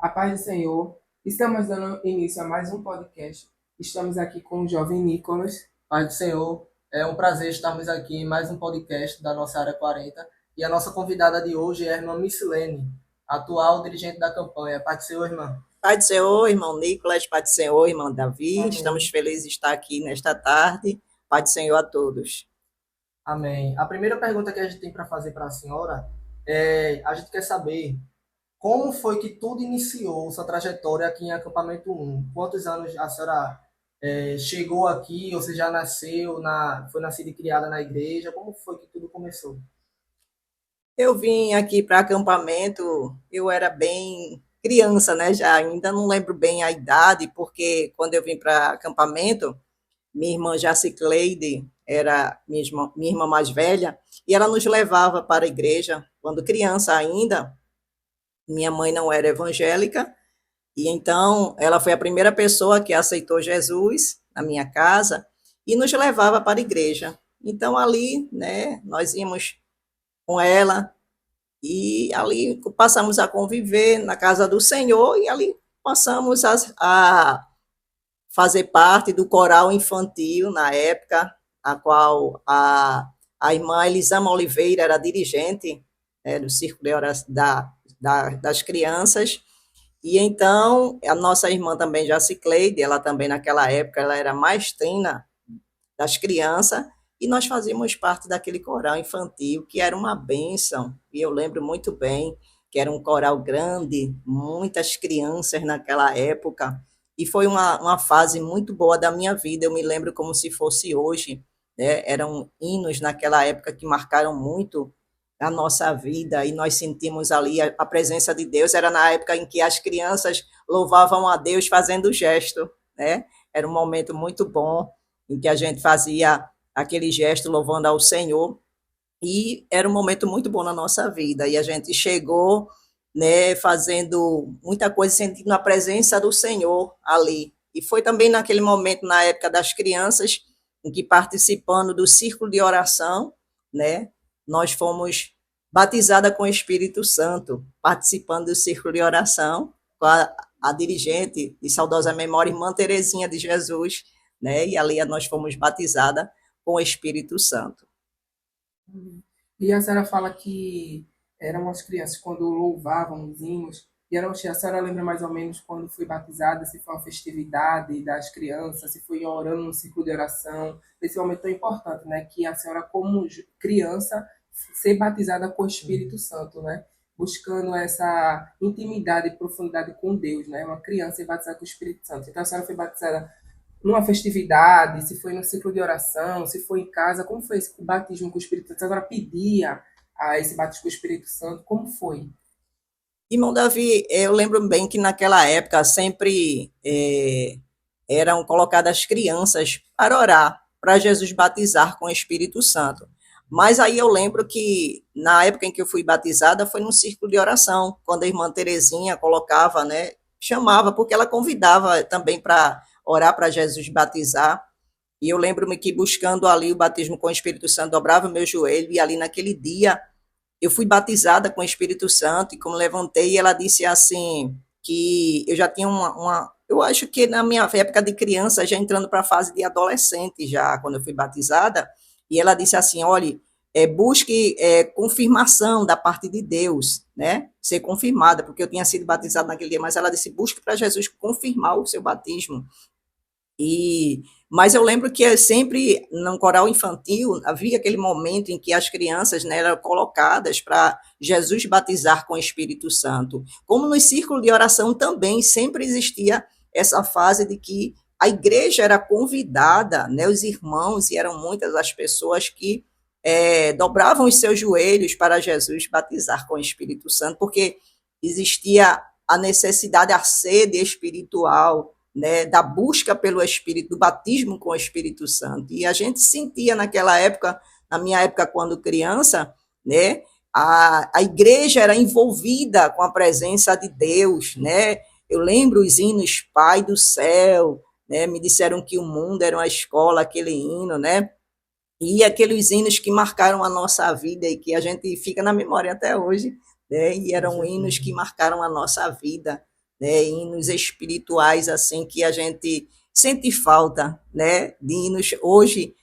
A paz do Senhor. Estamos dando início a mais um podcast. Estamos aqui com o jovem Nicolas. Paz do Senhor, é um prazer estarmos aqui em mais um podcast da nossa Área 40. E a nossa convidada de hoje é a irmã Missilene, atual dirigente da campanha. Paz do Senhor, irmã. Pai do Senhor, irmão Nicolas, Pai do Senhor, irmão Davi, estamos Amém. felizes de estar aqui nesta tarde. Pai do Senhor a todos. Amém. A primeira pergunta que a gente tem para fazer para a senhora a gente quer saber como foi que tudo iniciou, sua trajetória aqui em Acampamento 1? Quantos anos a senhora chegou aqui, ou você já nasceu, foi nascida e criada na igreja? Como foi que tudo começou? Eu vim aqui para acampamento, eu era bem criança, né? Já ainda não lembro bem a idade, porque quando eu vim para acampamento, minha irmã Jacicleide era minha irmã mais velha, e ela nos levava para a igreja quando criança ainda. Minha mãe não era evangélica, e então ela foi a primeira pessoa que aceitou Jesus na minha casa e nos levava para a igreja. Então ali, né, nós íamos com ela e ali passamos a conviver na casa do Senhor e ali passamos a fazer parte do coral infantil na época, a qual a irmã Elisama Oliveira era dirigente, do Círculo de Oração, das crianças. E então, a nossa irmã também, Jacicleide, ela também naquela época, ela era maestrina das crianças, e nós fazíamos parte daquele coral infantil, que era uma bênção, e eu lembro muito bem que era um coral grande, muitas crianças naquela época, e foi uma fase muito boa da minha vida, eu me lembro como se fosse hoje, né? Eram hinos naquela época que marcaram muito a nossa vida, e nós sentimos ali a presença de Deus. Era na época em que as crianças louvavam a Deus fazendo gesto, né? Era um momento muito bom em que a gente fazia aquele gesto louvando ao Senhor, e era um momento muito bom na nossa vida, e a gente chegou, né, fazendo muita coisa, sentindo a presença do Senhor ali, e foi também naquele momento, na época das crianças, em que participando do círculo de oração, né, nós fomos batizadas com o Espírito Santo, participando do círculo de oração, com a dirigente de saudosa memória, irmã Terezinha de Jesus, né, e ali nós fomos batizadas com o Espírito Santo. E a senhora fala que eram as crianças quando louvavam os hinos. E a senhora lembra mais ou menos quando foi batizada, se foi uma festividade das crianças, se foi orando no círculo de oração, esse momento tão importante, né? Que a senhora, como criança, ser batizada com o Espírito Santo, né? Buscando essa intimidade e profundidade com Deus, né? Uma criança ser batizada com o Espírito Santo. Então a senhora foi batizada numa festividade, se foi no ciclo de oração, se foi em casa, como foi esse batismo com o Espírito Santo? Agora pedia a esse batismo com o Espírito Santo, como foi? Irmão Davi, eu lembro bem que naquela época sempre eram colocadas crianças para orar, para Jesus batizar com o Espírito Santo. Mas aí eu lembro que na época em que eu fui batizada foi num círculo de oração, quando a irmã Terezinha colocava, né, chamava, porque ela convidava também para orar para Jesus batizar. E eu lembro-me que buscando ali o batismo com o Espírito Santo, dobrava o meu joelho, e ali naquele dia eu fui batizada com o Espírito Santo, e como levantei, ela disse assim, que eu já tinha eu acho que na minha época de criança, já entrando para a fase de adolescente, já quando eu fui batizada, e ela disse assim, olha, busque confirmação da parte de Deus, né? Ser confirmada, porque eu tinha sido batizada naquele dia, mas ela disse, busque para Jesus confirmar o seu batismo. Mas eu lembro que sempre no coral infantil havia aquele momento em que as crianças, né, eram colocadas para Jesus batizar com o Espírito Santo. Como no círculo de oração também sempre existia essa fase de que a igreja era convidada, né, os irmãos, e eram muitas as pessoas que dobravam os seus joelhos para Jesus batizar com o Espírito Santo, porque existia a necessidade, a sede espiritual, né, da busca pelo Espírito, do batismo com o Espírito Santo. E a gente sentia naquela época, na minha época quando criança, né, a igreja era envolvida com a presença de Deus, né? Eu lembro os hinos Pai do Céu, né? Me disseram que o mundo era uma escola, aquele hino, né? E aqueles hinos que marcaram a nossa vida e que a gente fica na memória até hoje, né? E Com eram hinos certeza. que marcaram a nossa vida. né, hinos espirituais assim que a gente sente falta, né, de hinos. Hoje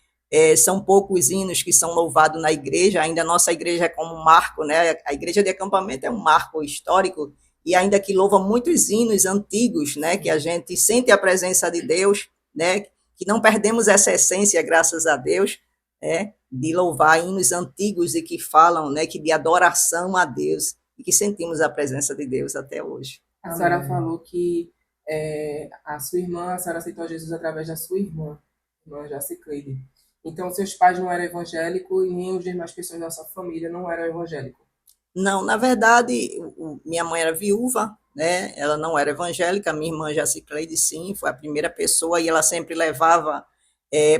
são poucos hinos que são louvados na igreja, ainda a nossa igreja é como um marco, né, a igreja de acampamento é um marco histórico, e ainda que louva muitos hinos antigos, né, que a gente sente a presença de Deus, né, que não perdemos essa essência, graças a Deus, de louvar hinos antigos e que falam, né, que de adoração a Deus, e que sentimos a presença de Deus até hoje. A senhora Amém. falou que a sua irmã, a senhora aceitou Jesus através da sua irmã Jacicleide. Então, seus pais não eram evangélicos e nem os demais pessoas da sua família não eram evangélicos. Não, na verdade, minha mãe era viúva, né? Ela não era evangélica, minha irmã Jacicleide, sim, foi a primeira pessoa, e ela sempre levava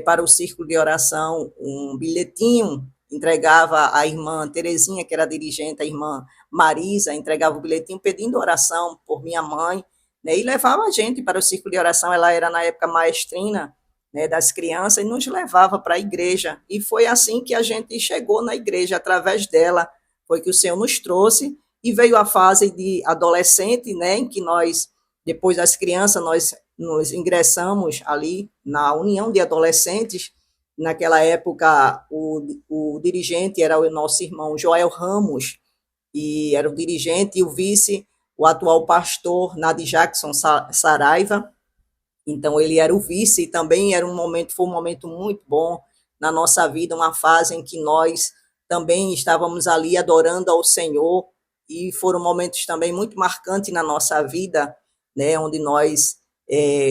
para o círculo de oração um bilhetinho, entregava à irmã Terezinha, que era dirigente, a irmã Marisa, entregava o bilhetinho pedindo oração por minha mãe, né? E levava a gente para o círculo de oração. Ela era, na época, maestrina, né, das crianças, e nos levava para a igreja. E foi assim que a gente chegou na igreja, através dela, foi que o Senhor nos trouxe, e veio a fase de adolescente, né, em que nós, depois das crianças, nós nos ingressamos ali na União de Adolescentes. Naquela época, o dirigente era o nosso irmão Joel Ramos, e era o dirigente, e o vice, o atual pastor Nadi Jackson Saraiva. Então, ele era o vice, e também foi um momento muito bom na nossa vida, uma fase em que nós também estávamos ali adorando ao Senhor, e foram momentos também muito marcantes na nossa vida, né, onde nós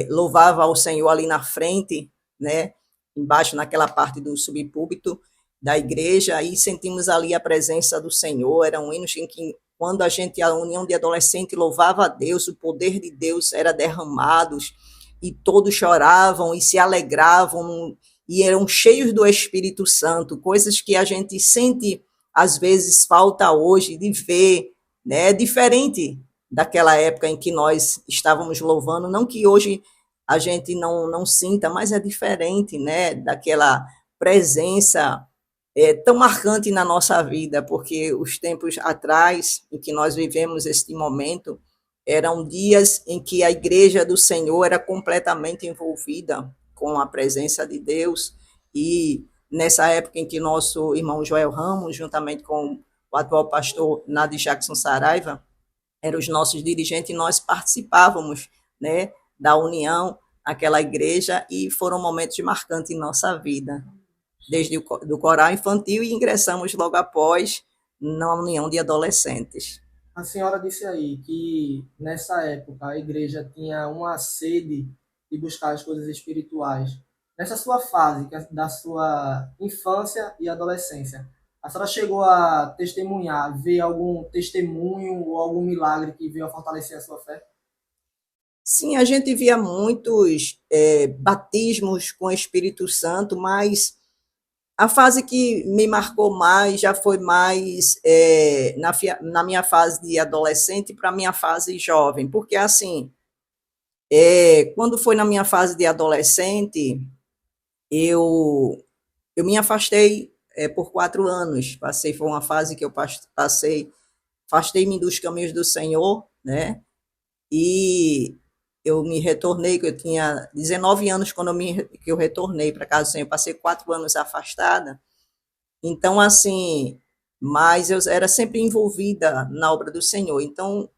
louvava ao Senhor ali na frente, né, embaixo naquela parte do subpúlpito da igreja, e sentimos ali a presença do Senhor. Eram hinos em que, quando a união de adolescentes louvava a Deus, o poder de Deus era derramado, e todos choravam e se alegravam, e eram cheios do Espírito Santo, coisas que a gente sente, às vezes, falta hoje de ver, né? Diferente daquela época em que nós estávamos louvando, não que hoje a gente não sinta, mas é diferente, né? Daquela presença tão marcante na nossa vida, porque os tempos atrás, em que nós vivemos este momento, eram dias em que a igreja do Senhor era completamente envolvida com a presença de Deus, e nessa época em que nosso irmão Joel Ramos, juntamente com o atual pastor Nadi Jackson Saraiva, eram os nossos dirigentes, e nós participávamos, né, da união àquela igreja, e foram momentos marcantes em nossa vida, desde do coral infantil, e ingressamos logo após na união de adolescentes. A senhora disse aí que nessa época a igreja tinha uma sede de buscar as coisas espirituais. Nessa sua fase, que é da sua infância e adolescência, a senhora chegou a testemunhar, ver algum testemunho ou algum milagre que veio a fortalecer a sua fé? Sim, a gente via muitos batismos com o Espírito Santo, mas a fase que me marcou mais já foi mais na minha fase de adolescente para a minha fase jovem, porque assim, quando foi na minha fase de adolescente, eu me afastei por 4 anos. Foi uma fase que eu passei, afastei-me dos caminhos do Senhor, né? E eu me retornei, que eu tinha 19 anos quando que eu retornei para casa do Senhor. Eu passei 4 anos afastada. Então, assim, mas eu era sempre envolvida na obra do Senhor. Então,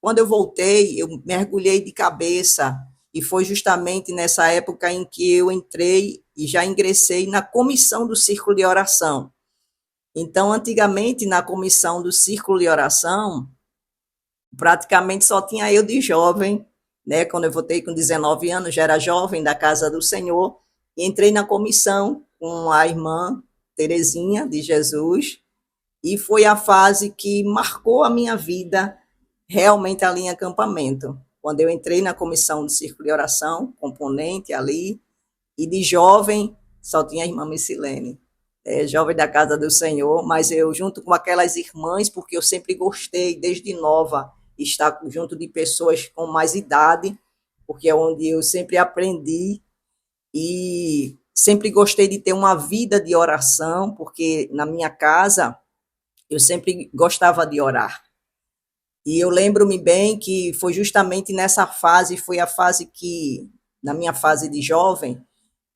quando eu voltei, eu mergulhei de cabeça, e foi justamente nessa época em que eu entrei e já ingressei na comissão do Círculo de Oração. Então, antigamente, na comissão do Círculo de Oração, praticamente só tinha eu de jovem, né? Quando eu voltei com 19 anos, já era jovem da Casa do Senhor, e entrei na comissão com a irmã Terezinha de Jesus, e foi a fase que marcou a minha vida realmente ali em acampamento. Quando eu entrei na comissão do Círculo de Oração, componente ali, e de jovem só tinha a irmã Missilene, jovem da Casa do Senhor, mas eu junto com aquelas irmãs, porque eu sempre gostei, desde nova, estar junto de pessoas com mais idade, porque é onde eu sempre aprendi, e sempre gostei de ter uma vida de oração, porque na minha casa eu sempre gostava de orar. E eu lembro-me bem que foi justamente nessa fase, foi a fase que, na minha fase de jovem,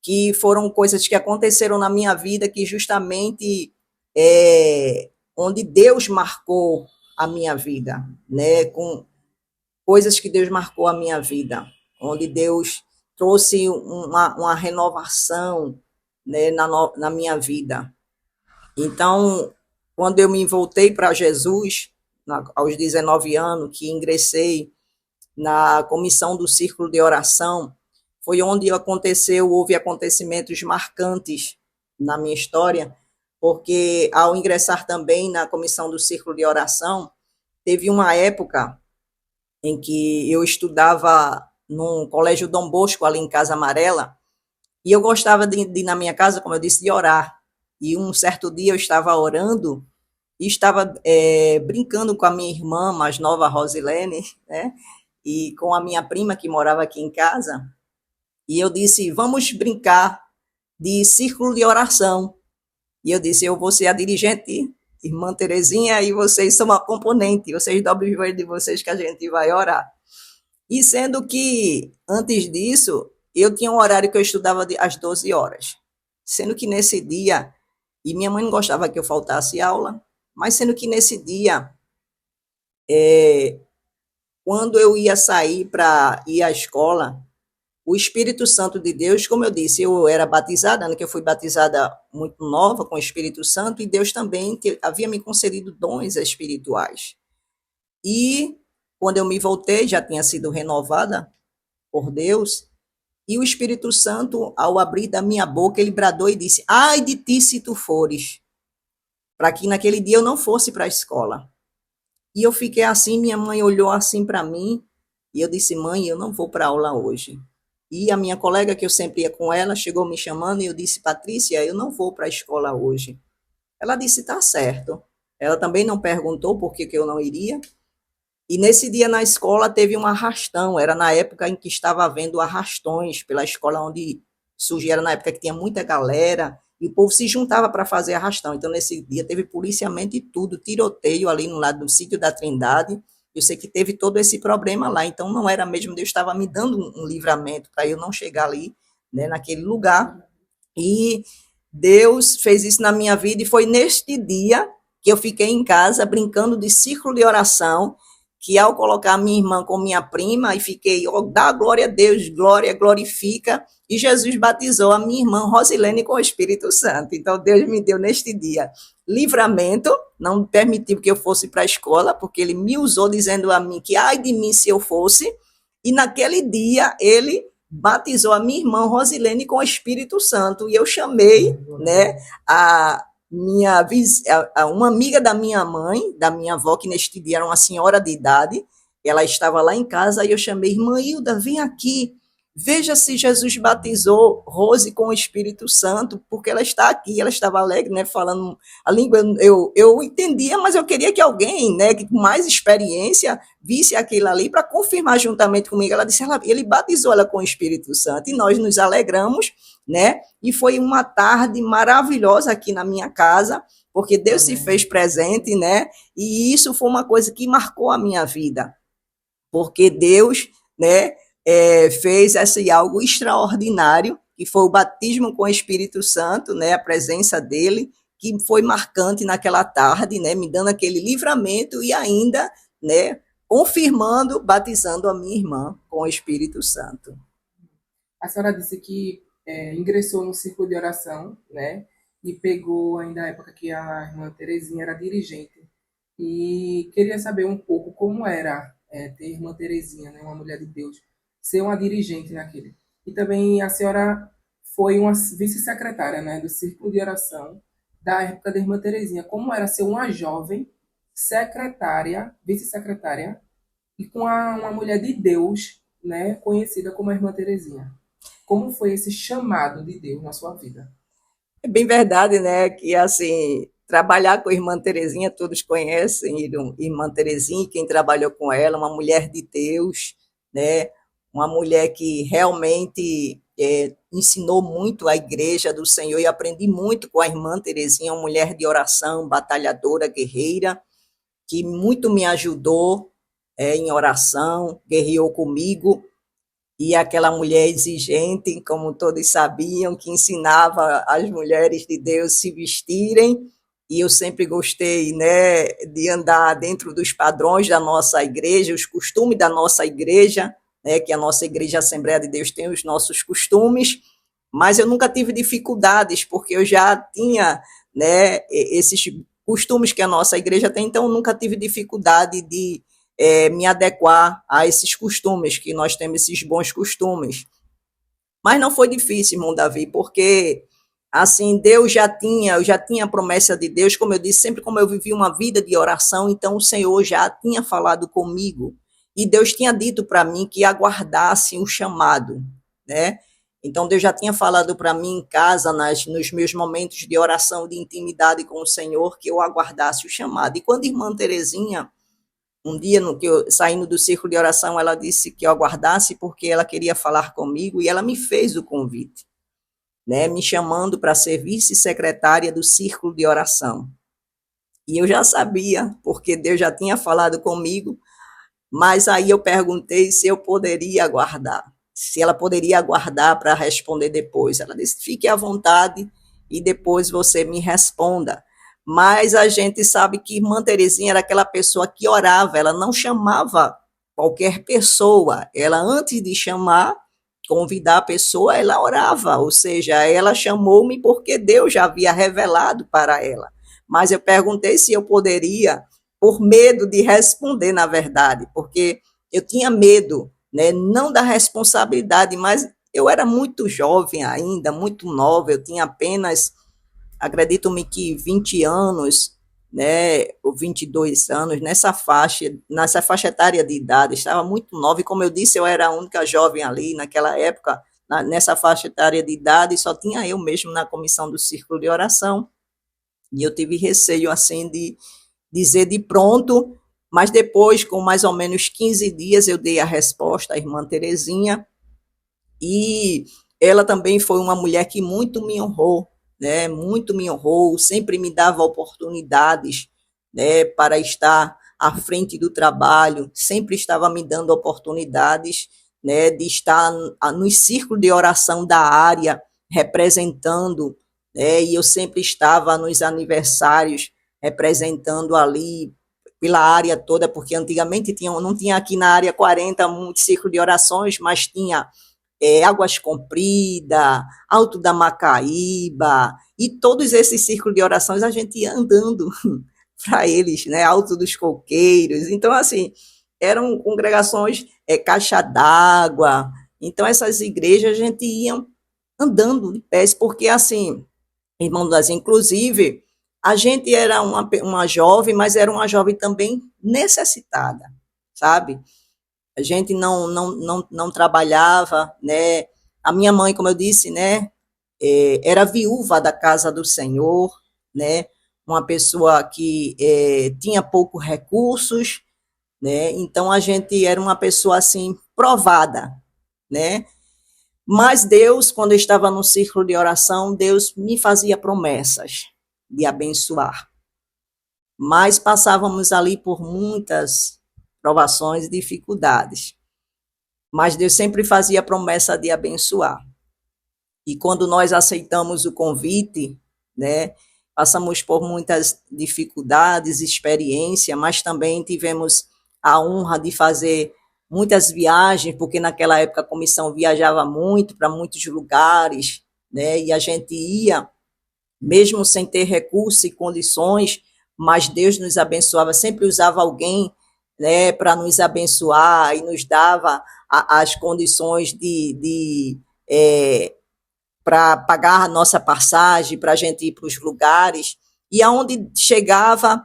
que foram coisas que aconteceram na minha vida que justamente onde Deus marcou a minha vida, né? Com coisas que Deus marcou a minha vida, onde Deus trouxe uma renovação, né, na minha vida. Então, quando eu me voltei para Jesus, aos 19 anos, que ingressei na comissão do Círculo de Oração, foi onde houve acontecimentos marcantes na minha história, porque ao ingressar também na comissão do Círculo de Oração, teve uma época em que eu estudava num colégio Dom Bosco, ali em Casa Amarela, e eu gostava de ir na minha casa, como eu disse, de orar. E um certo dia eu estava orando e estava brincando com a minha irmã mais nova, Rosilene, né? E com a minha prima que morava aqui em casa. E eu disse, vamos brincar de círculo de oração. E eu disse, eu vou ser a dirigente, irmã Terezinha, e vocês são a componente, vocês dobram os joelhos de vocês que a gente vai orar. E sendo que, antes disso, eu tinha um horário que eu estudava às 12 horas. Sendo que nesse dia, e minha mãe não gostava que eu faltasse aula, mas sendo que nesse dia, quando eu ia sair para ir à escola, o Espírito Santo de Deus, como eu disse, eu era batizada, né, que eu fui batizada muito nova com o Espírito Santo, e Deus também havia me concedido dons espirituais. E quando eu me voltei, já tinha sido renovada por Deus, e o Espírito Santo, ao abrir da minha boca, ele bradou e disse, ai de ti se tu fores, para que naquele dia eu não fosse para a escola. E eu fiquei assim, minha mãe olhou assim para mim, e eu disse, mãe, eu não vou para aula hoje. E a minha colega, que eu sempre ia com ela, chegou me chamando e eu disse, Patrícia, eu não vou para a escola hoje. Ela disse, tá certo. Ela também não perguntou por que eu não iria. E nesse dia na escola teve um arrastão, era na época em que estava havendo arrastões pela escola onde surgia, era na época que tinha muita galera, e o povo se juntava para fazer arrastão. Então nesse dia teve policiamento e tudo, tiroteio ali no lado do sítio da Trindade. Eu sei que teve todo esse problema lá, então não era mesmo, Deus estava me dando um livramento para eu não chegar ali, né, naquele lugar. E Deus fez isso na minha vida, e foi neste dia que eu fiquei em casa brincando de círculo de oração, que ao colocar minha irmã com minha prima, e fiquei, oh, dá glória a Deus, glória, glorifica, e Jesus batizou a minha irmã Rosilene com o Espírito Santo. Então Deus me deu neste dia livramento, não permitiu que eu fosse para a escola, porque ele me usou dizendo a mim que ai de mim se eu fosse, e naquele dia ele batizou a minha irmã Rosilene com o Espírito Santo, e eu chamei, né, uma amiga da minha mãe, da minha avó, que neste dia era uma senhora de idade, ela estava lá em casa, e eu chamei, irmã Hilda, vem aqui, veja se Jesus batizou Rose com o Espírito Santo, porque ela está aqui, ela estava alegre, né, falando a língua, eu entendia, mas eu queria que alguém, né, que com mais experiência, visse aquilo ali para confirmar juntamente comigo. Ela disse, ele batizou ela com o Espírito Santo, e nós nos alegramos, né, e foi uma tarde maravilhosa aqui na minha casa, porque Deus se fez presente, né, e isso foi uma coisa que marcou a minha vida, porque Deus, né, fez algo extraordinário, que foi o batismo com o Espírito Santo, né, a presença dele, que foi marcante naquela tarde, né, me dando aquele livramento e ainda, né, confirmando, batizando a minha irmã com o Espírito Santo. A senhora disse que ingressou no círculo de oração, né, e pegou ainda a época que a irmã Terezinha era dirigente. E queria saber um pouco como era ter irmã Terezinha, né, uma mulher de Deus, ser uma dirigente naquele. E também a senhora foi uma vice-secretária, né, do Círculo de Oração da época da irmã Terezinha. Como era ser uma jovem secretária, vice-secretária, e com uma mulher de Deus, né, conhecida como a irmã Terezinha? Como foi esse chamado de Deus na sua vida? É bem verdade, né, que assim, trabalhar com a irmã Terezinha, todos conhecem irmã Terezinha, quem trabalhou com ela, uma mulher de Deus, né, uma mulher que realmente ensinou muito à igreja do Senhor, e aprendi muito com a irmã Terezinha, uma mulher de oração, batalhadora, guerreira, que muito me ajudou, em oração, guerreou comigo, e aquela mulher exigente, como todos sabiam, que ensinava as mulheres de Deus se vestirem, e eu sempre gostei, né, de andar dentro dos padrões da nossa igreja, os costumes da nossa igreja, né, que a nossa igreja Assembleia de Deus tem os nossos costumes, mas eu nunca tive dificuldades, porque eu já tinha, né, esses costumes que a nossa igreja tem, então eu nunca tive dificuldade de me adequar a esses costumes, que nós temos esses bons costumes. Mas não foi difícil, irmão Davi, porque assim, eu já tinha a promessa de Deus, como eu disse, sempre como eu vivi uma vida de oração, então o Senhor já tinha falado comigo, e Deus tinha dito para mim que aguardasse o chamado, né? Então Deus já tinha falado para mim em casa, nos meus momentos de oração, de intimidade com o Senhor, que eu aguardasse o chamado. E quando a irmã Terezinha, um dia, saindo do círculo de oração, ela disse que eu aguardasse porque ela queria falar comigo e ela me fez o convite, né, me chamando para ser vice-secretária do círculo de oração. E eu já sabia, porque Deus já tinha falado comigo, mas aí eu perguntei se eu poderia aguardar, se ela poderia aguardar para responder depois. Ela disse: fique à vontade e depois você me responda. Mas a gente sabe que irmã Terezinha era aquela pessoa que orava, ela não chamava qualquer pessoa, ela antes de chamar, convidar a pessoa, ela orava, ou seja, ela chamou-me porque Deus já havia revelado para ela. Mas eu perguntei se eu poderia, por medo de responder, na verdade, porque eu tinha medo, né, não da responsabilidade, mas eu era muito jovem ainda, muito nova, eu tinha apenas, acredito-me que 20 anos, né, ou 22 anos, nessa faixa etária de idade, estava muito nova, e como eu disse, eu era a única jovem ali naquela época, nessa faixa etária de idade, só tinha eu mesmo na comissão do círculo de oração, e eu tive receio, assim, de dizer de pronto, mas depois, com mais ou menos 15 dias, eu dei a resposta à irmã Terezinha, e ela também foi uma mulher que muito me honrou, né? Muito me honrou, sempre me dava oportunidades, né, para estar à frente do trabalho, sempre estava me dando oportunidades, né, de estar no círculo de oração da área, representando, né, e eu sempre estava nos aniversários, representando ali pela área toda, porque antigamente não tinha aqui na área 40 um círculo de orações, mas tinha Águas Compridas, Alto da Macaíba, e todos esses círculos de orações a gente ia andando para eles, né? Alto dos Coqueiros. Então, assim, eram congregações, Caixa d'Água. Então, essas igrejas a gente ia andando de pés, porque, assim, irmão das, inclusive, a gente era uma jovem, mas era uma jovem também necessitada, sabe? A gente não trabalhava, né? A minha mãe, como eu disse, né, era viúva da casa do Senhor, né? Uma pessoa que tinha poucos recursos, né? Então a gente era uma pessoa assim provada, né? Mas Deus, quando eu estava no círculo de oração, Deus me fazia promessas de abençoar. Mas passávamos ali por muitas provações e dificuldades. Mas Deus sempre fazia a promessa de abençoar. E quando nós aceitamos o convite, né, passamos por muitas dificuldades, experiência, mas também tivemos a honra de fazer muitas viagens, porque naquela época a comissão viajava muito para muitos lugares, né, e a gente ia, mesmo sem ter recursos e condições, mas Deus nos abençoava, sempre usava alguém, né, para nos abençoar e nos dava as condições para pagar a nossa passagem, para a gente ir para os lugares, e aonde chegava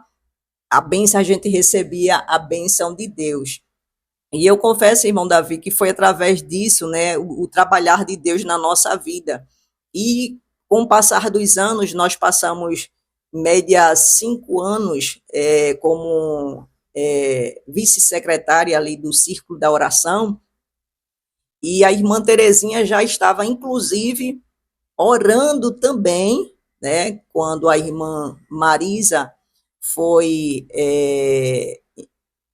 a bênção, a gente recebia a bênção de Deus. E eu confesso, irmão Davi, que foi através disso, né, o trabalhar de Deus na nossa vida. E com o passar dos anos, nós passamos, em média, 5 anos como vice-secretária ali do Círculo da Oração, e a irmã Terezinha já estava, inclusive, orando também, né, quando a irmã Marisa foi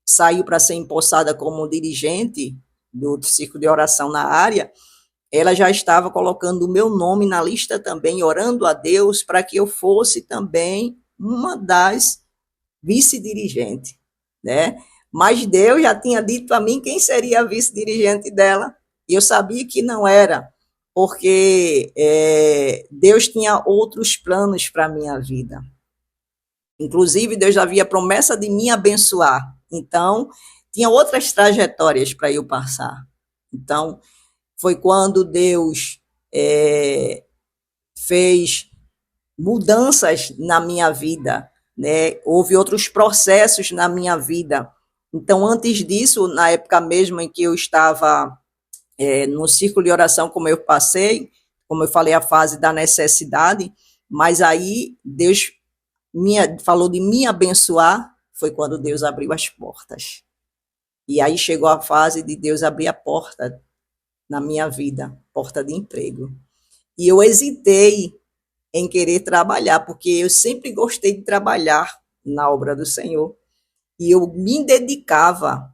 saiu para ser empossada como dirigente do círculo de oração na área, ela já estava colocando o meu nome na lista também, orando a Deus para que eu fosse também uma das vice-dirigentes, né? Mas Deus já tinha dito a mim quem seria a vice-dirigente dela, e eu sabia que não era, porque Deus tinha outros planos para a minha vida. Inclusive, Deus havia promessa de me abençoar. Então, tinha outras trajetórias para eu passar. Então, foi quando Deus fez mudanças na minha vida, né? Houve outros processos na minha vida. Então, antes disso, na época mesmo em que eu estava no círculo de oração, como eu passei, como eu falei, a fase da necessidade, mas aí Deus falou de me abençoar, foi quando Deus abriu as portas. E aí chegou a fase de Deus abrir a porta na minha vida, porta de emprego. E eu hesitei em querer trabalhar, porque eu sempre gostei de trabalhar na obra do Senhor. E eu me dedicava,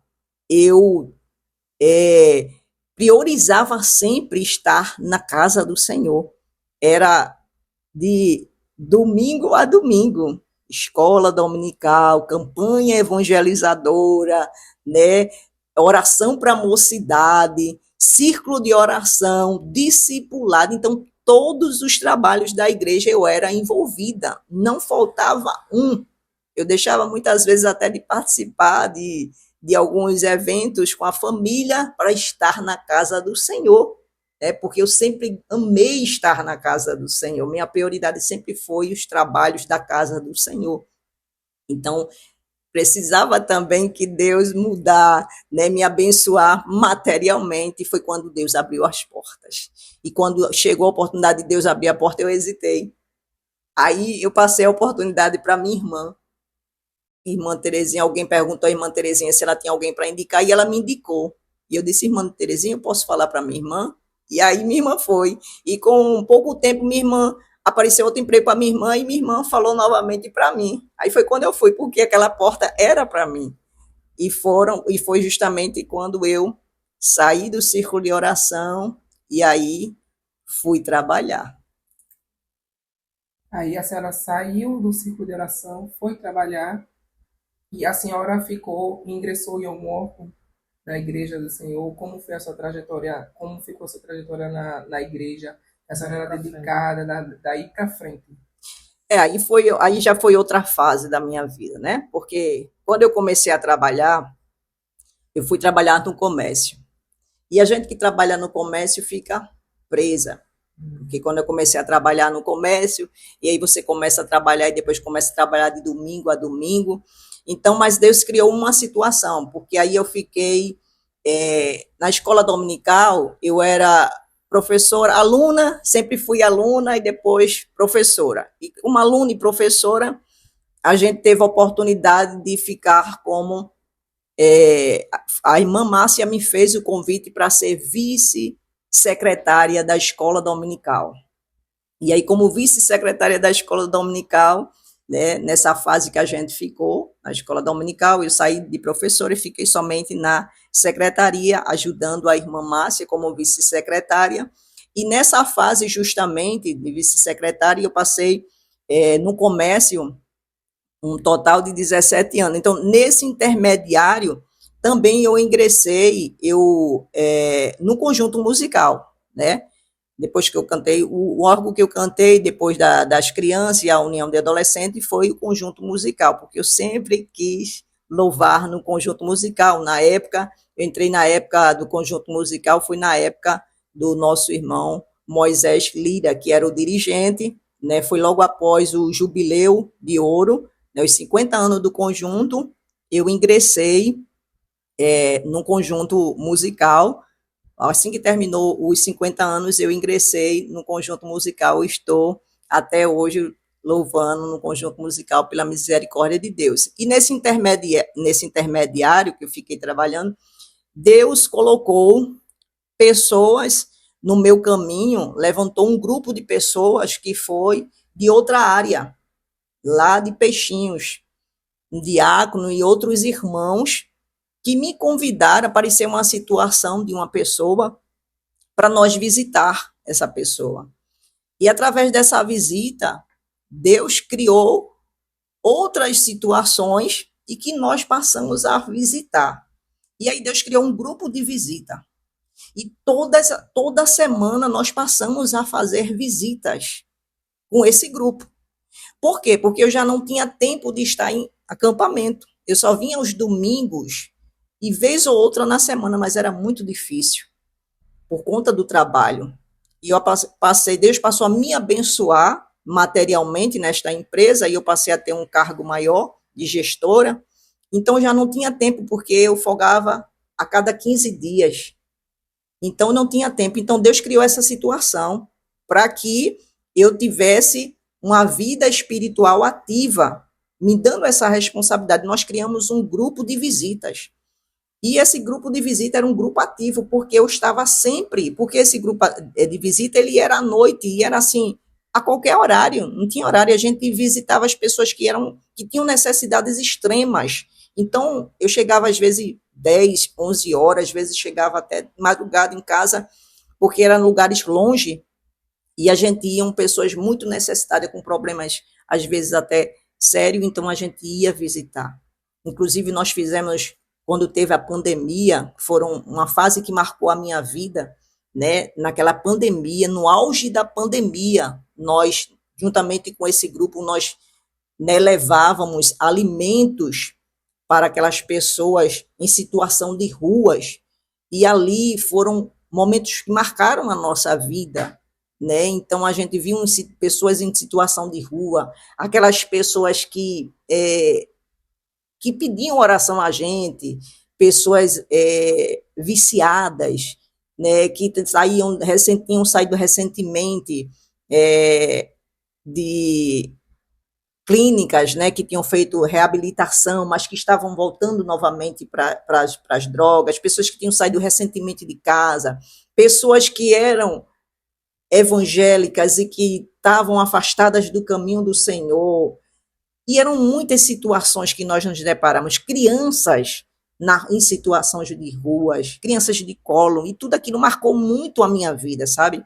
eu priorizava sempre estar na casa do Senhor. Era de domingo a domingo, escola dominical, campanha evangelizadora, né? Oração para a mocidade, círculo de oração, discipulado. Então, todos os trabalhos da igreja eu era envolvida, não faltava um. Eu deixava muitas vezes até de participar de alguns eventos com a família para estar na casa do Senhor, porque eu sempre amei estar na casa do Senhor. Minha prioridade sempre foi os trabalhos da casa do Senhor. Então, precisava também que Deus mudar, né, me abençoar materialmente, e foi quando Deus abriu as portas. E quando chegou a oportunidade de Deus abrir a porta, eu hesitei. Aí eu passei a oportunidade para minha irmã Terezinha. Alguém perguntou à irmã Terezinha se ela tinha alguém para indicar, e ela me indicou. E eu disse: irmã Terezinha, eu posso falar para minha irmã? E aí minha irmã foi. E com pouco tempo, minha irmã apareceu outro emprego para minha irmã, e minha irmã falou novamente para mim. Aí foi quando eu fui, porque aquela porta era para mim. E foi justamente quando eu saí do círculo de oração e aí fui trabalhar. Aí a senhora saiu do círculo de oração, foi trabalhar, e a senhora ingressou em algum órgão da Igreja do Senhor. Como foi a sua trajetória? Como ficou a sua trajetória na igreja? A senhora era dedicada daí para frente? Aí já foi outra fase da minha vida, né? Porque quando eu comecei a trabalhar, eu fui trabalhar no comércio. E a gente que trabalha no comércio fica presa. Porque quando eu comecei a trabalhar no comércio, e aí você começa a trabalhar e depois começa a trabalhar de domingo a domingo. Então, mas Deus criou uma situação, porque aí eu fiquei na escola dominical, eu era professora, aluna, sempre fui aluna e depois professora. E uma aluna e professora, a gente teve a oportunidade de ficar como a irmã Márcia me fez o convite para ser vice-secretária da escola dominical. E aí, como vice-secretária da escola dominical, né, nessa fase que a gente ficou na escola dominical, eu saí de professora e fiquei somente na secretaria, ajudando a irmã Márcia como vice-secretária. E nessa fase, justamente, de vice-secretária, eu passei no comércio um total de 17 anos. Então, nesse intermediário, também eu ingressei no conjunto musical, né? Depois que eu cantei, o órgão que eu cantei depois das crianças e a União de Adolescentes foi o conjunto musical, porque eu sempre quis louvar no conjunto musical. Na época, eu entrei na época do conjunto musical, fui na época do nosso irmão Moisés Lira, que era o dirigente, né? Foi logo após o Jubileu de Ouro, né, os 50 anos do conjunto, eu ingressei no conjunto musical. Assim que terminou os 50 anos, eu ingressei no conjunto musical. Estou até hoje louvando no conjunto musical pela misericórdia de Deus. E nesse intermediário que eu fiquei trabalhando, Deus colocou pessoas no meu caminho, levantou um grupo de pessoas que foi de outra área, lá de Peixinhos, um diácono e outros irmãos, que me convidaram, apareceu uma situação de uma pessoa para nós visitar essa pessoa. E através dessa visita, Deus criou outras situações e que nós passamos a visitar. E aí Deus criou um grupo de visita. E toda semana nós passamos a fazer visitas com esse grupo. Por quê? Porque eu já não tinha tempo de estar em acampamento. Eu só vinha aos domingos e vez ou outra na semana, mas era muito difícil por conta do trabalho. E eu passei, Deus passou a me abençoar materialmente nesta empresa e eu passei a ter um cargo maior de gestora. Então já não tinha tempo porque eu folgava a cada 15 dias. Então não tinha tempo. Então Deus criou essa situação para que eu tivesse uma vida espiritual ativa, me dando essa responsabilidade. Nós criamos um grupo de visitas. E esse grupo de visita era um grupo ativo, porque eu estava sempre, porque esse grupo de visita, ele era à noite, e era assim, a qualquer horário, não tinha horário, a gente visitava as pessoas que tinham necessidades extremas. Então, eu chegava às vezes 10, 11 horas, às vezes chegava até madrugada em casa, porque eram lugares longe, e a gente iam pessoas muito necessitadas, com problemas, às vezes até sérios, então a gente ia visitar. Inclusive, nós fizemos, quando teve a pandemia, foram uma fase que marcou a minha vida, né? Naquela pandemia, no auge da pandemia, nós, juntamente com esse grupo, nós, né, levávamos alimentos para aquelas pessoas em situação de ruas, e ali foram momentos que marcaram a nossa vida, né? Então a gente viu pessoas em situação de rua, aquelas pessoas que pediam oração a gente, pessoas viciadas, né, que tinham saído recentemente de clínicas, né, que tinham feito reabilitação, mas que estavam voltando novamente para as drogas, pessoas que tinham saído recentemente de casa, pessoas que eram evangélicas e que estavam afastadas do caminho do Senhor. E eram muitas situações que nós nos deparamos, crianças em situações de ruas, crianças de colo, e tudo aquilo marcou muito a minha vida, sabe?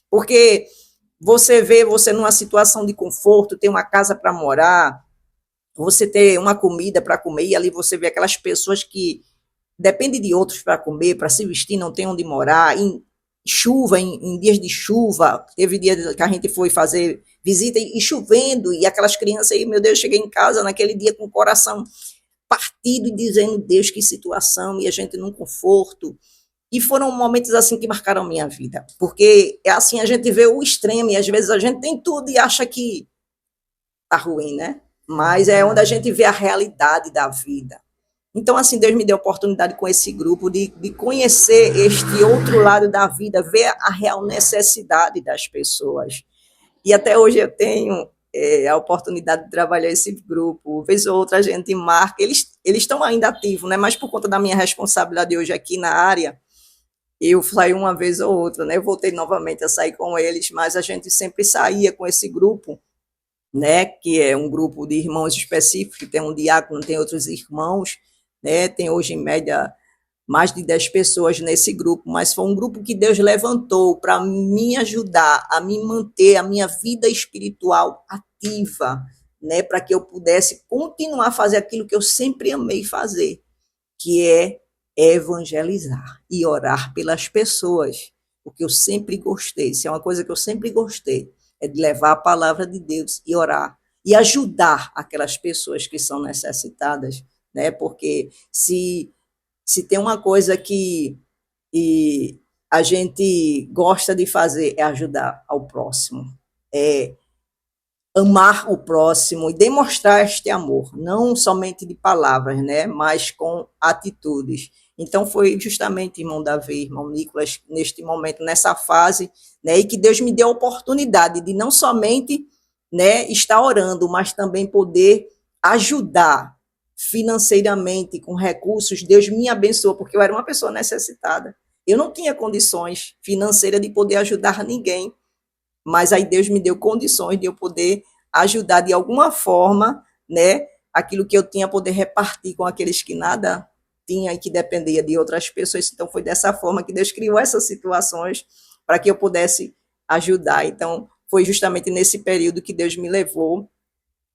Porque você vê você numa situação de conforto, tem uma casa para morar, você ter uma comida para comer, e ali você vê aquelas pessoas que dependem de outros para comer, para se vestir, não tem onde morar, em chuva, em dias de chuva, teve dia que a gente foi fazer visita e chovendo, e aquelas crianças aí, meu Deus, cheguei em casa naquele dia com o coração partido e dizendo, Deus, que situação, e a gente num conforto. E foram momentos assim que marcaram minha vida, porque é assim, a gente vê o extremo, e às vezes a gente tem tudo e acha que tá ruim, né? Mas é onde a gente vê a realidade da vida. Então, assim, Deus me deu a oportunidade com esse grupo de conhecer este outro lado da vida, ver a real necessidade das pessoas. E até hoje eu tenho a oportunidade de trabalhar esse grupo. Vez ou outra a gente marca, eles estão ainda ativos, né? Mas por conta da minha responsabilidade hoje aqui na área, eu saio uma vez ou outra, né? Eu voltei novamente a sair com eles, mas a gente sempre saía com esse grupo, né? Que é um grupo de irmãos específicos, que tem um diácono, tem outros irmãos, né? Tem hoje em média mais de 10 pessoas nesse grupo, mas foi um grupo que Deus levantou para me ajudar a me manter a minha vida espiritual ativa, né, para que eu pudesse continuar a fazer aquilo que eu sempre amei fazer, que é evangelizar e orar pelas pessoas, porque eu sempre gostei, isso é uma coisa que eu sempre gostei, é de levar a palavra de Deus e orar, e ajudar aquelas pessoas que são necessitadas, né, porque se tem uma coisa que a gente gosta de fazer é ajudar ao próximo, é amar o próximo e demonstrar este amor, não somente de palavras, né, mas com atitudes. Então foi justamente, irmão Davi, irmão Nicolas, neste momento, nessa fase, né, e que Deus me deu a oportunidade de não somente, né, estar orando, mas também poder ajudar financeiramente, com recursos. Deus me abençoou, porque eu era uma pessoa necessitada. Eu não tinha condições financeiras de poder ajudar ninguém, mas aí Deus me deu condições de eu poder ajudar de alguma forma, né, aquilo que eu tinha, poder repartir com aqueles que nada tinha e que dependia de outras pessoas. Então, foi dessa forma que Deus criou essas situações para que eu pudesse ajudar. Então, foi justamente nesse período que Deus me levou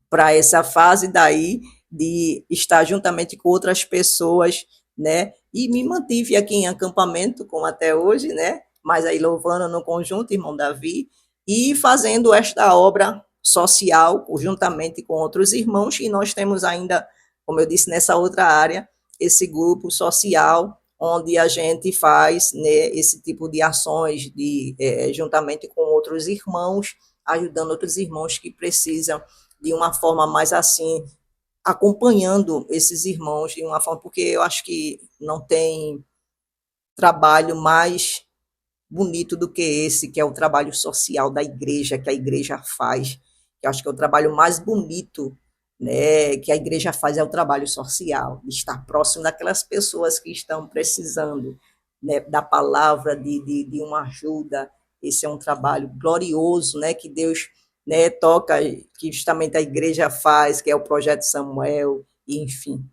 para essa fase daí de estar juntamente com outras pessoas, né? E me mantive aqui em acampamento, como até hoje, né? Mas aí louvando no conjunto, irmão Davi, e fazendo esta obra social juntamente com outros irmãos, e nós temos ainda, como eu disse, nessa outra área, esse grupo social onde a gente faz, né, esse tipo de ações juntamente com outros irmãos, ajudando outros irmãos que precisam de uma forma mais assim, acompanhando esses irmãos de uma forma, porque eu acho que não tem trabalho mais bonito do que esse, que é o trabalho social da igreja, que a igreja faz. Eu acho que é o trabalho mais bonito, né, que a igreja faz é o trabalho social, de estar próximo daquelas pessoas que estão precisando, né, da palavra, de uma ajuda. Esse é um trabalho glorioso, né, que Deus, né, toca, que justamente a igreja faz, que é o Projeto Samuel, enfim.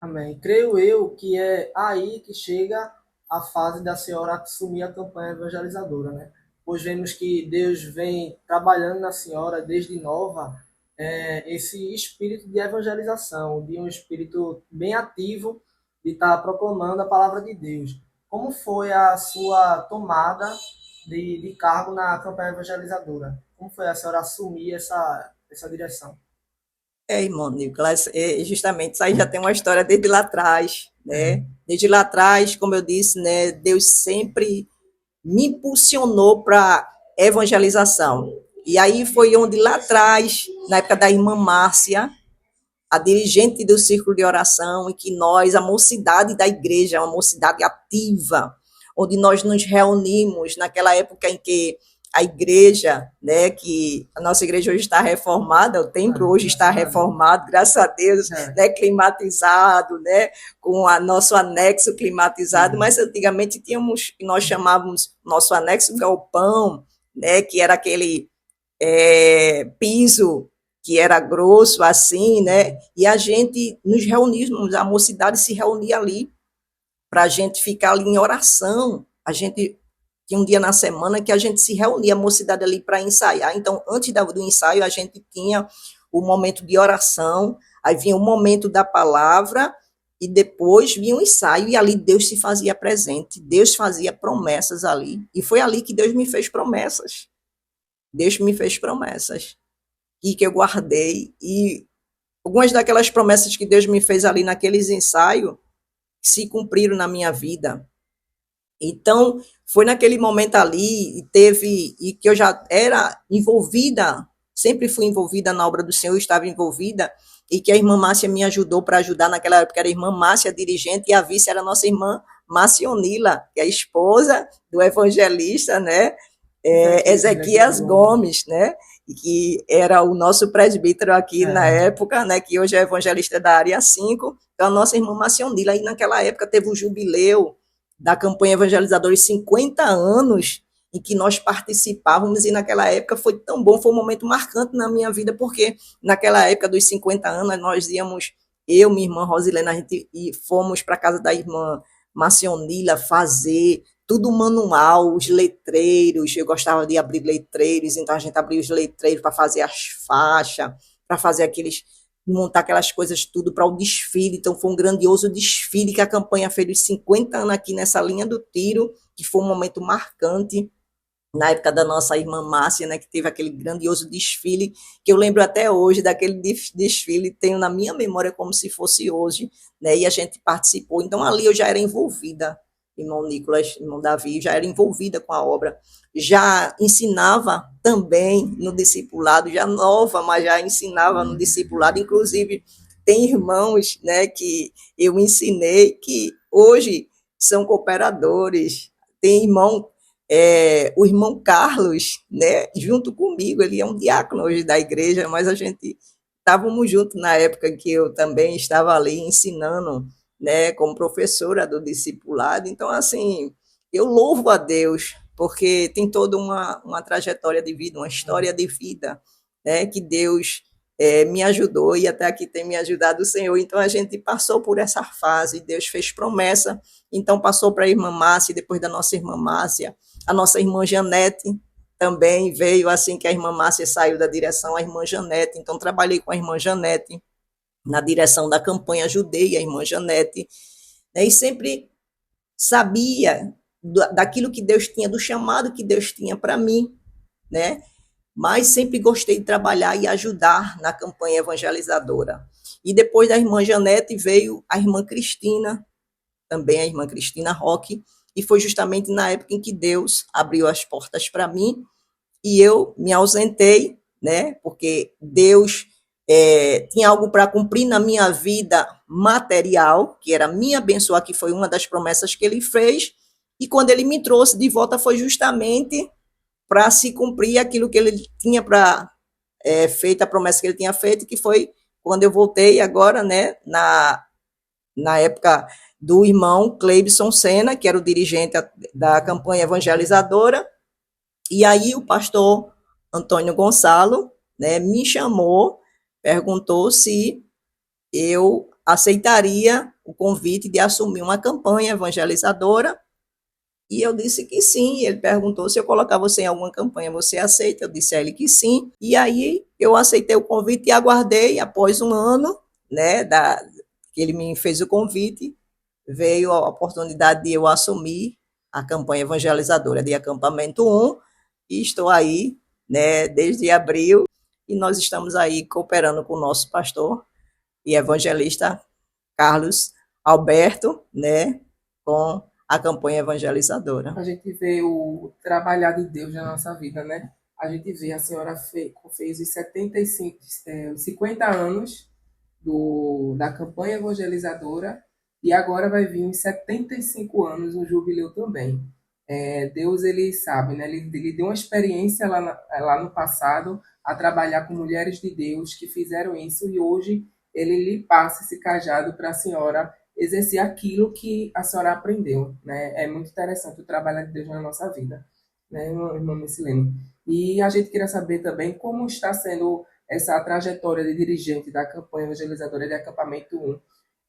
Amém. Creio eu que é aí que chega a fase da senhora assumir a campanha evangelizadora, né? Pois vemos que Deus vem trabalhando na senhora desde nova esse espírito de evangelização, de um espírito bem ativo de estar proclamando a palavra de Deus. Como foi a sua tomada de cargo na campanha evangelizadora? Como foi a senhora assumir essa direção? Irmão Nicolas, justamente isso aí já tem uma história desde lá atrás, né? Desde lá atrás, como eu disse, né, Deus sempre me impulsionou para evangelização. E aí foi onde lá atrás, na época da irmã Márcia, a dirigente do círculo de oração, e que nós, a mocidade da igreja, uma mocidade ativa, onde nós nos reunimos naquela época em que a igreja, né, que a nossa igreja hoje está reformada, o templo hoje está reformado, graças a Deus, né, climatizado, né, com o nosso anexo climatizado, mas antigamente tínhamos, nós chamávamos nosso anexo galpão, né, que era aquele piso que era grosso assim, né, e a gente nos reuníamos, a mocidade se reunia ali para a gente ficar ali em oração. A gente tinha um dia na semana que a gente se reunia, a mocidade ali para ensaiar. Então, antes do ensaio, a gente tinha o momento de oração, aí vinha o momento da palavra, e depois vinha o ensaio, e ali Deus se fazia presente, Deus fazia promessas ali, e foi ali que Deus me fez promessas. Deus me fez promessas, e que eu guardei, e algumas daquelas promessas que Deus me fez ali naqueles ensaios se cumpriram na minha vida. Então, foi naquele momento ali, e que eu já era envolvida, sempre fui envolvida na obra do Senhor, estava envolvida, e que a irmã Márcia me ajudou para ajudar naquela época, era a irmã Márcia, dirigente, e a vice era a nossa irmã Marcionila, que é a esposa do evangelista, né, Ezequias Gomes, né, que era o nosso presbítero aqui na época, né, que hoje é evangelista da área 5, então a nossa irmã Marcionila, e naquela época teve o jubileu da campanha evangelizadora de 50 anos, em que nós participávamos, e naquela época foi tão bom, foi um momento marcante na minha vida, porque naquela época dos 50 anos, nós íamos, eu, minha irmã Rosilena, a gente fomos para a casa da irmã Marcionila fazer tudo manual, os letreiros, eu gostava de abrir letreiros, então a gente abria os letreiros para fazer as faixas, para fazer montar aquelas coisas tudo para o desfile. Então foi um grandioso desfile que a campanha fez dos 50 anos aqui nessa linha do tiro, que foi um momento marcante na época da nossa irmã Márcia, né, que teve aquele grandioso desfile, que eu lembro até hoje daquele desfile, tenho na minha memória como se fosse hoje, né, e a gente participou. Então ali eu já era envolvida, irmão Nicolas, irmão Davi, já era envolvida com a obra, já ensinava também no discipulado, já nova, mas já ensinava no discipulado, inclusive tem irmãos, né, que eu ensinei, que hoje são cooperadores, tem irmão, o irmão Carlos, né, junto comigo, ele é um diácono hoje da igreja, mas a gente estávamos juntos na época que eu também estava ali ensinando, né, como professora do discipulado. Então, assim, eu louvo a Deus, porque tem toda uma trajetória de vida, uma história de vida, né, que Deus me ajudou e até aqui tem me ajudado o Senhor. Então a gente passou por essa fase, Deus fez promessa, então passou para a irmã Márcia, depois da nossa irmã Márcia, a nossa irmã Janete também veio assim que a irmã Márcia saiu da direção, a irmã Janete, então trabalhei com a irmã Janete na direção da campanha, ajudei a irmã Janete, né, e sempre sabia daquilo que Deus tinha, do chamado que Deus tinha para mim, né? Mas sempre gostei de trabalhar e ajudar na campanha evangelizadora. E depois da irmã Janete veio a irmã Cristina, também a irmã Cristina Roque, e foi justamente na época em que Deus abriu as portas para mim e eu me ausentei, né? Porque Deus tinha algo para cumprir na minha vida material, que era me abençoar, que foi uma das promessas que ele fez, e quando ele me trouxe de volta foi justamente para se cumprir aquilo que ele tinha para feito, a promessa que ele tinha feito, que foi quando eu voltei agora, né, na época do irmão Cleibson Sena, que era o dirigente da campanha evangelizadora, e aí o pastor Antônio Gonçalo, né, me chamou, perguntou se eu aceitaria o convite de assumir uma campanha evangelizadora, e eu disse que sim. Ele perguntou se eu colocar você em alguma campanha, você aceita? Eu disse a ele que sim. E aí eu aceitei o convite e aguardei. Após um ano, né, que ele me fez o convite, veio a oportunidade de eu assumir a campanha evangelizadora de Acampamento 1. E estou aí, né, desde abril. E nós estamos aí cooperando com o nosso pastor e evangelista Carlos Alberto, né, com a campanha evangelizadora. A gente vê o trabalhar de Deus na nossa vida, né? A gente vê a senhora fez os 75, 50 anos da campanha evangelizadora e agora vai vir os 75 anos o jubileu também. Deus, ele sabe, né? Ele deu uma experiência lá no passado a trabalhar com mulheres de Deus que fizeram isso e hoje ele lhe passa esse cajado para a senhora exercer aquilo que a senhora aprendeu, né? É muito interessante o trabalho de Deus na nossa vida, né, irmã Missilene? E a gente queria saber também como está sendo essa trajetória de dirigente da campanha evangelizadora de Acampamento 1,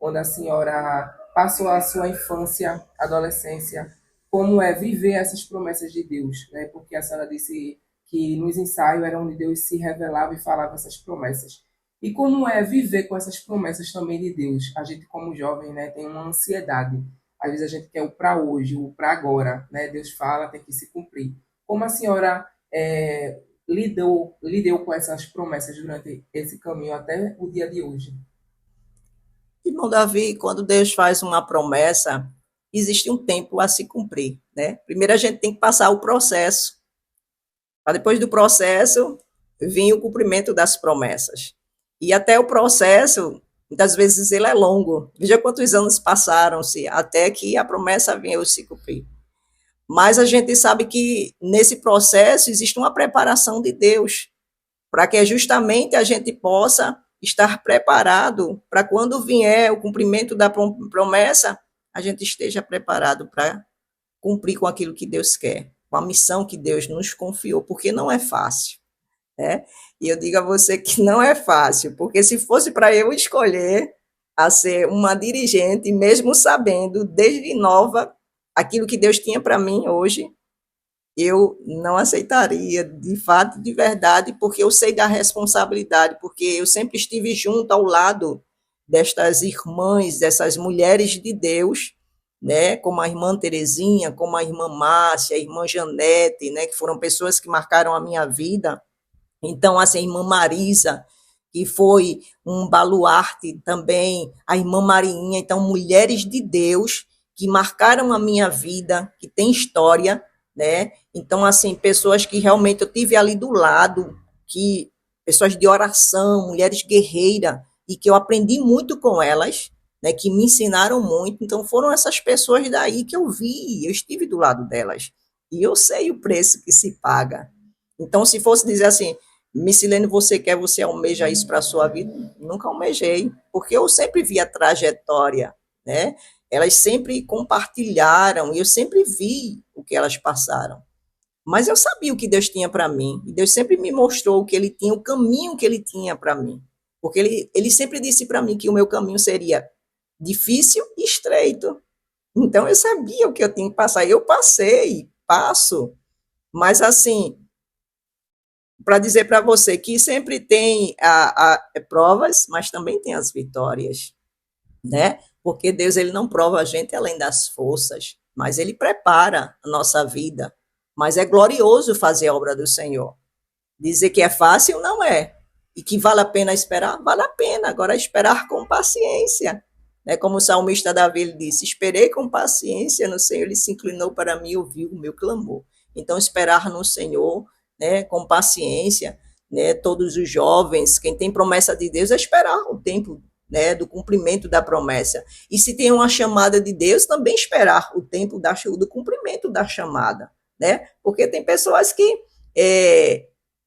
onde a senhora passou a sua infância, adolescência, como é viver essas promessas de Deus, né? Porque a senhora disse que nos ensaios era onde Deus se revelava e falava essas promessas. E como é viver com essas promessas também de Deus? A gente, como jovem, né, tem uma ansiedade. Às vezes a gente quer o para hoje, o para agora, né? Deus fala, tem que se cumprir. Como a senhora lidou com essas promessas durante esse caminho até o dia de hoje? Irmão Davi, quando Deus faz uma promessa, existe um tempo a se cumprir, né? Primeiro a gente tem que passar o processo, para depois do processo vir o cumprimento das promessas. E até o processo, muitas vezes ele é longo. Veja quantos anos passaram-se até que a promessa venha se cumprir. Mas a gente sabe que nesse processo existe uma preparação de Deus, para que justamente a gente possa estar preparado para quando vier o cumprimento da promessa, a gente esteja preparado para cumprir com aquilo que Deus quer, com a missão que Deus nos confiou, porque não é fácil, né? E eu digo a você que não é fácil, porque se fosse para eu escolher a ser uma dirigente, mesmo sabendo desde nova aquilo que Deus tinha para mim hoje, eu não aceitaria, de fato, de verdade, porque eu sei da responsabilidade, porque eu sempre estive junto ao lado destas irmãs, dessas mulheres de Deus, né, como a irmã Terezinha, como a irmã Márcia, a irmã Janete, né, que foram pessoas que marcaram a minha vida. Então, assim, a irmã Marisa, que foi um baluarte também, a irmã Marinha, então, mulheres de Deus que marcaram a minha vida, que tem história, né? Então, assim, pessoas que realmente eu tive ali do lado, que pessoas de oração, mulheres guerreiras, e que eu aprendi muito com elas, né, que me ensinaram muito. Então, foram essas pessoas daí que eu vi, eu estive do lado delas. E eu sei o preço que se paga. Então, se fosse dizer assim, Missilene, você almeja isso para a sua vida? Nunca almejei, porque eu sempre vi a trajetória, né? Elas sempre compartilharam e eu sempre vi o que elas passaram. Mas eu sabia o que Deus tinha para mim. E Deus sempre me mostrou o que ele tinha, o caminho que ele tinha para mim. Porque ele sempre disse para mim que o meu caminho seria difícil e estreito. Então eu sabia o que eu tinha que passar. Eu passei, passo. Mas assim, para dizer para você que sempre tem provas, mas também tem as vitórias, né? Porque Deus ele não prova a gente além das forças, mas ele prepara a nossa vida. Mas é glorioso fazer a obra do Senhor. Dizer que é fácil, não é. E que vale a pena esperar? Vale a pena. Agora, esperar com paciência. Né? Como o salmista Davi disse, esperei com paciência no Senhor, ele se inclinou para mim e ouviu o meu clamor. Então, esperar no Senhor, né, com paciência, né, todos os jovens, quem tem promessa de Deus, é esperar o tempo, né, do cumprimento da promessa. E se tem uma chamada de Deus, também esperar o tempo do cumprimento da chamada. Né? Porque tem pessoas que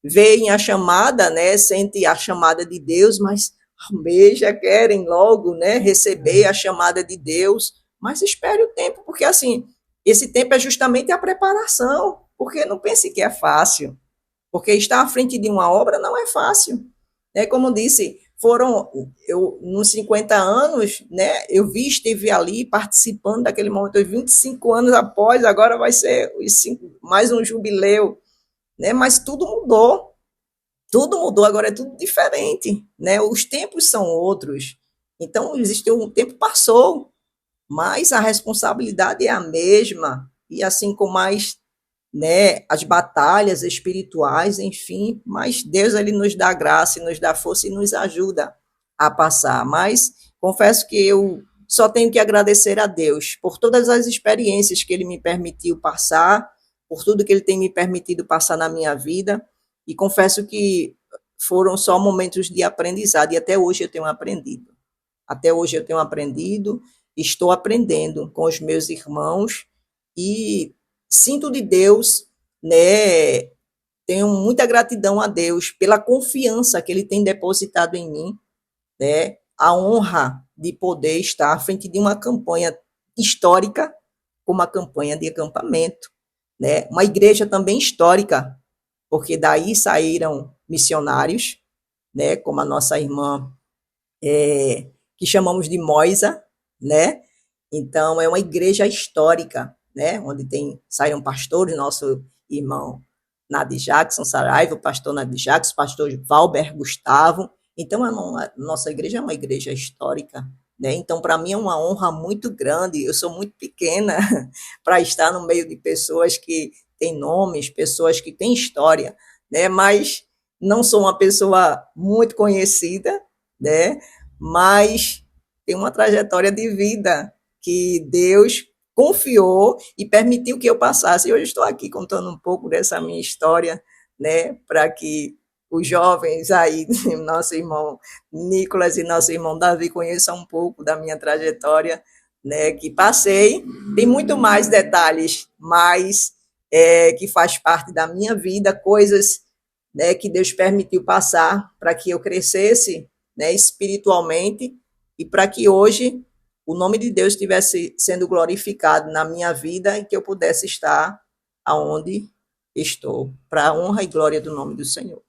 veem a chamada, né, sentem a chamada de Deus, mas almeja, querem logo, né, receber a chamada de Deus, mas espere o tempo, porque assim, esse tempo é justamente a preparação, porque não pense que é fácil, porque estar à frente de uma obra não é fácil, né, como disse, nos 50 anos, né, estive ali participando daquele momento, 25 anos após, agora vai ser mais um jubileu, né, mas tudo mudou, agora é tudo diferente, né? Os tempos são outros. Então, existe um tempo passou, mas a responsabilidade é a mesma. E assim como né, as batalhas espirituais, enfim, mas Deus ele nos dá graça, nos dá força e nos ajuda a passar. Mas confesso que eu só tenho que agradecer a Deus por todas as experiências que ele me permitiu passar, por tudo que ele tem me permitido passar na minha vida. E confesso que foram só momentos de aprendizado, e até hoje eu tenho aprendido. Até hoje eu tenho aprendido, estou aprendendo com os meus irmãos, e sinto de Deus, né? Tenho muita gratidão a Deus pela confiança que ele tem depositado em mim, né? A honra de poder estar à frente de uma campanha histórica, como a campanha de acampamento, né? Uma igreja também histórica, porque daí saíram missionários, né, como a nossa irmã, que chamamos de Moisa, né? Então, é uma igreja histórica, né, onde saíram pastores, nosso irmão Nadi Jackson Saraiva, o pastor Nadi Jackson, o pastor Valber Gustavo. Então, a nossa igreja é uma igreja histórica, né? Então, para mim é uma honra muito grande. Eu sou muito pequena para estar no meio de pessoas que têm nomes, pessoas que têm história, né? Mas não sou uma pessoa muito conhecida, né? Mas tem uma trajetória de vida que Deus confiou e permitiu que eu passasse. E hoje estou aqui contando um pouco dessa minha história, né, para que os jovens aí, nosso irmão Nicolas e nosso irmão Davi conheçam um pouco da minha trajetória, né, que passei. Tem muito mais detalhes, mas que faz parte da minha vida, coisas, né, que Deus permitiu passar para que eu crescesse, né, espiritualmente, e para que hoje o nome de Deus estivesse sendo glorificado na minha vida e que eu pudesse estar aonde estou, para a honra e glória do nome do Senhor.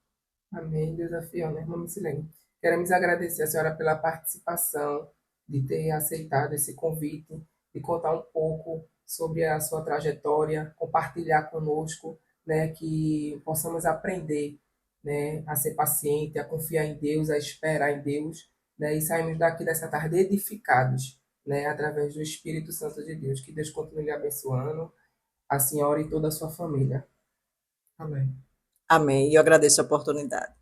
Amém. Desafiando, irmã Micilene. Queremos agradecer a senhora pela participação, de ter aceitado esse convite, de contar um pouco sobre a sua trajetória, compartilhar conosco, né, que possamos aprender, né, a ser paciente, a confiar em Deus, a esperar em Deus, né, e sairmos daqui dessa tarde edificados, né, através do Espírito Santo de Deus. Que Deus continue lhe abençoando, a senhora e toda a sua família. Amém. Amém. E eu agradeço a oportunidade.